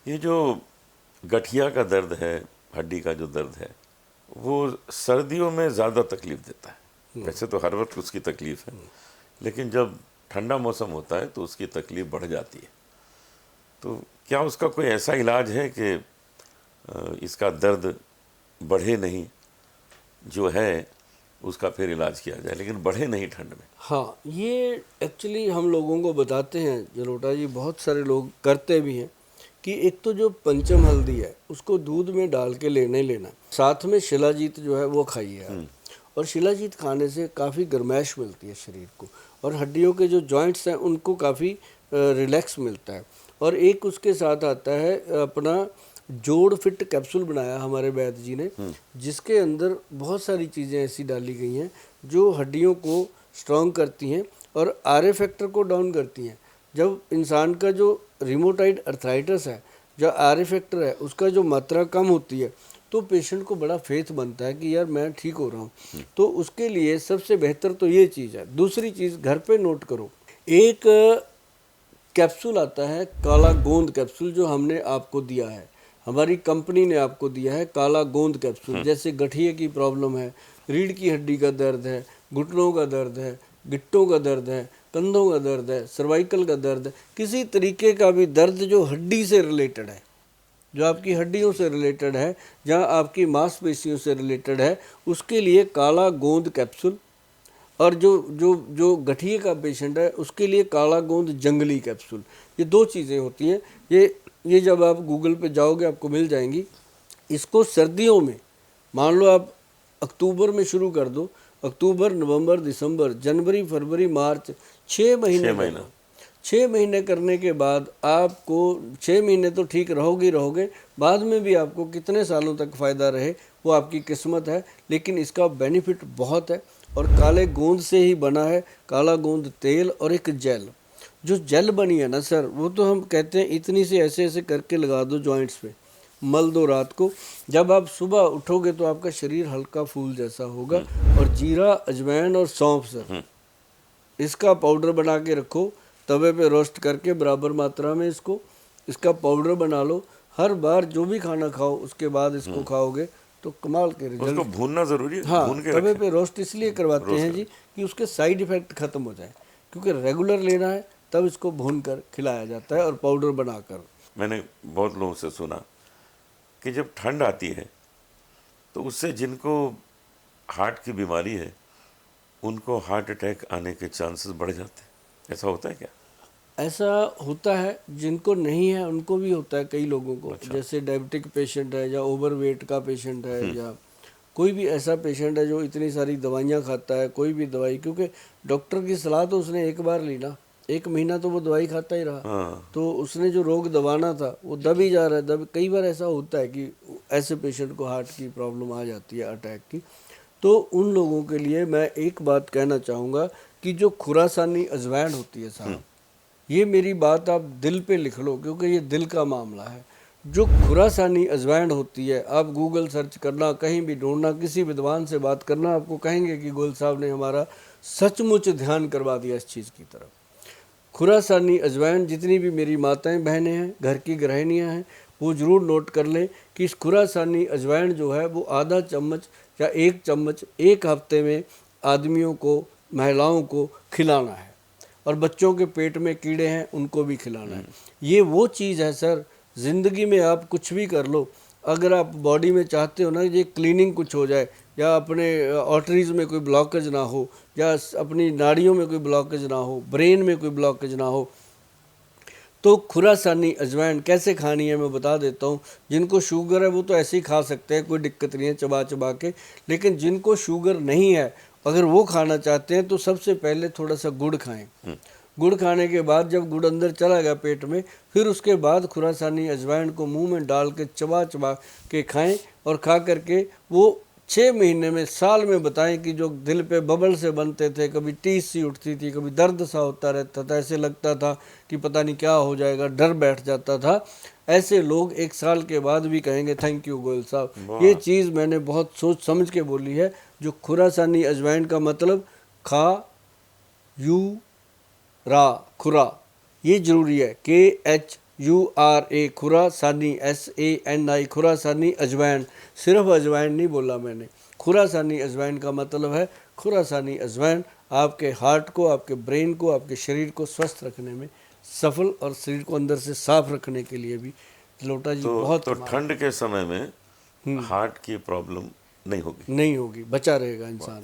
ये जो गठिया का दर्द है, हड्डी का जो दर्द है, वो सर्दियों में ज़्यादा तकलीफ देता है। वैसे तो हर वक्त उसकी तकलीफ है, लेकिन जब ठंडा मौसम होता है तो उसकी तकलीफ बढ़ जाती है। तो क्या उसका कोई ऐसा इलाज है कि इसका दर्द बढ़े नहीं, जो है उसका फिर इलाज किया जाए, लेकिन बढ़े नहीं ठंड में? हाँ, ये एक्चुअली हम लोगों को बताते हैं जलोटा जी, बहुत सारे लोग करते भी हैं कि एक तो जो पंचम हल्दी है उसको दूध में डाल के लेना, साथ में शिलाजीत जो है वो खाइए आप। और शिलाजीत खाने से काफ़ी गर्माइश मिलती है शरीर को, और हड्डियों के जो जॉइंट्स हैं उनको काफ़ी रिलैक्स मिलता है। और एक उसके साथ आता है अपना जोड़ फिट कैप्सूल बनाया हमारे वैद्य जी ने, जिसके अंदर बहुत सारी चीज़ें ऐसी डाली गई हैं जो हड्डियों को स्ट्रॉन्ग करती हैं और आर फैक्टर को डाउन करती हैं। जब इंसान का जो रिमोटाइड अर्थराइटिस है, जो आर फैक्टर है, उसका जो मात्रा कम होती है, तो पेशेंट को बड़ा फेथ बनता है कि यार मैं ठीक हो रहा हूँ। तो उसके लिए सबसे बेहतर तो ये चीज़ है। दूसरी चीज़ घर पे नोट करो, एक कैप्सूल आता है काला गोंद कैप्सूल, जो हमने आपको दिया है, हमारी कंपनी ने आपको दिया है काला गोंद कैप्सूल। जैसे गठिए की प्रॉब्लम है, रीढ़ की हड्डी का दर्द है, घुटनों का दर्द है, गिट्टों का दर्द है, कंधों का दर्द है, सर्वाइकल का दर्द है, किसी तरीके का भी दर्द जो हड्डी से रिलेटेड है, जो आपकी हड्डियों से रिलेटेड है, जहाँ आपकी मांसपेशियों से रिलेटेड है, उसके लिए काला गोंद कैप्सूल। और जो जो जो गठिए का पेशेंट है उसके लिए काला गोंद जंगली कैप्सूल। ये दो चीज़ें होती हैं। ये जब आप गूगल पे जाओगे आपको मिल जाएंगी। इसको सर्दियों में मान लो आप अक्टूबर में शुरू कर दो, अक्टूबर, नवंबर, दिसंबर, जनवरी, फरवरी, मार्च, 6 महीने करना। 6 महीने करने के बाद आपको 6 महीने तो ठीक रहोगे रहोगे, बाद में भी आपको कितने सालों तक फ़ायदा रहे वो आपकी किस्मत है, लेकिन इसका बेनिफिट बहुत है। और काले गोंद से ही बना है, काला गोंद तेल और एक जेल। जो जेल बनी है ना सर, वो तो हम कहते हैं इतनी से ऐसे ऐसे करके लगा दो जॉइंट्स पे, मल दो रात को, जब आप सुबह उठोगे तो आपका शरीर हल्का फूल जैसा होगा। और जीरा, अजवाइन और सौंफ सर, इसका पाउडर बना के रखो, तवे पे रोस्ट करके बराबर मात्रा में इसका पाउडर बना लो। हर बार जो भी खाना खाओ उसके बाद इसको खाओगे तो कमाल के रिजल्ट। उसको भूनना जरूरी है? हाँ, भून के तवे रखें? पे रोस्ट इसलिए करवाते हैं जी कि उसके साइड इफ़ेक्ट ख़त्म हो जाए, क्योंकि रेगुलर लेना है तब इसको भून कर खिलाया जाता है और पाउडर बनाकर। मैंने बहुत लोगों से सुना कि जब ठंड आती है तो उससे जिनको हार्ट की बीमारी है उनको हार्ट अटैक आने के चांसेस बढ़ जाते हैं। ऐसा होता है क्या? ऐसा होता है, जिनको नहीं है उनको भी होता है, कई लोगों को। जैसे डायबिटिक पेशेंट है, या ओवरवेट का पेशेंट है, या कोई भी ऐसा पेशेंट है जो इतनी सारी दवाइयाँ खाता है, कोई भी दवाई, क्योंकि डॉक्टर की सलाह तो उसने एक बार ली ना, 1 महीना तो वो दवाई खाता ही रहा। हाँ। तो उसने जो रोग दबाना था वो दब ही जा रहा है, दब। कई बार ऐसा होता है कि ऐसे पेशेंट को हार्ट की प्रॉब्लम आ जाती है, अटैक की। तो उन लोगों के लिए मैं एक बात कहना चाहूँगा कि जो खुरासानी अजवाइन होती है साहब, ये मेरी बात आप दिल पे लिख लो, क्योंकि ये दिल का मामला है। जो खुरासानी अजवाइन होती है, आप गूगल सर्च करना, कहीं भी ढूंढना, किसी विद्वान से बात करना, आपको कहेंगे कि गोयल साहब ने हमारा सचमुच ध्यान करवा दिया इस चीज़ की तरफ। खुरासानी अजवाइन, जितनी भी मेरी माताएं बहनें हैं, घर की गृहिणियां हैं, वो ज़रूर नोट कर लें कि इस खुरासानी अजवाइन जो है वो आधा चम्मच या 1 चम्मच एक हफ्ते में आदमियों को, महिलाओं को खिलाना है। और बच्चों के पेट में कीड़े हैं उनको भी खिलाना है। ये वो चीज़ है सर, ज़िंदगी में आप कुछ भी कर लो, अगर आप बॉडी में चाहते हो ना ये क्लीनिंग कुछ हो जाए, या अपने आर्टरीज़ में कोई ब्लॉकेज ना हो, या अपनी नाड़ियों में कोई ब्लॉकेज ना हो, ब्रेन में कोई ब्लॉकेज ना हो, तो खुरासानी अजवाइन कैसे खानी है मैं बता देता हूँ। जिनको शुगर है वो तो ऐसे ही खा सकते हैं, कोई दिक्कत नहीं है, चबा चबा के। लेकिन जिनको शुगर नहीं है, अगर वो खाना चाहते हैं तो सबसे पहले थोड़ा सा गुड़ खाएं। गुड़ खाने के बाद जब गुड़ अंदर चला गया पेट में, फिर उसके बाद खुरासानी अजवाइन को मुंह में डाल के चबा चबा के खाएं। और खा करके वो 6 महीने में, साल में बताएं कि जो दिल पे बबल से बनते थे, कभी टीस सी उठती थी, कभी दर्द सा होता रहता था, ऐसे लगता था कि पता नहीं क्या हो जाएगा, डर बैठ जाता था, ऐसे लोग 1 साल के बाद भी कहेंगे थैंक यू गोयल साहब। ये चीज़ मैंने बहुत सोच समझ के बोली है। जो खुरासानी अजवाइन का मतलब खा यू रा, खुरा, ये जरूरी है, KHURA। URA Khurasani SANI Khurasani अजवाइन। सिर्फ अजवाइन नहीं बोला मैंने, खुरासानी अजवाइन का मतलब है खुरासानी अजवाइन आपके हार्ट को, आपके ब्रेन को, आपके शरीर को स्वस्थ रखने में सफल और शरीर को अंदर से साफ रखने के लिए भी जलोटा जी बहुत तो ठंड के समय में हार्ट की प्रॉब्लम नहीं होगी। नहीं होगी, बचा रहेगा इंसान।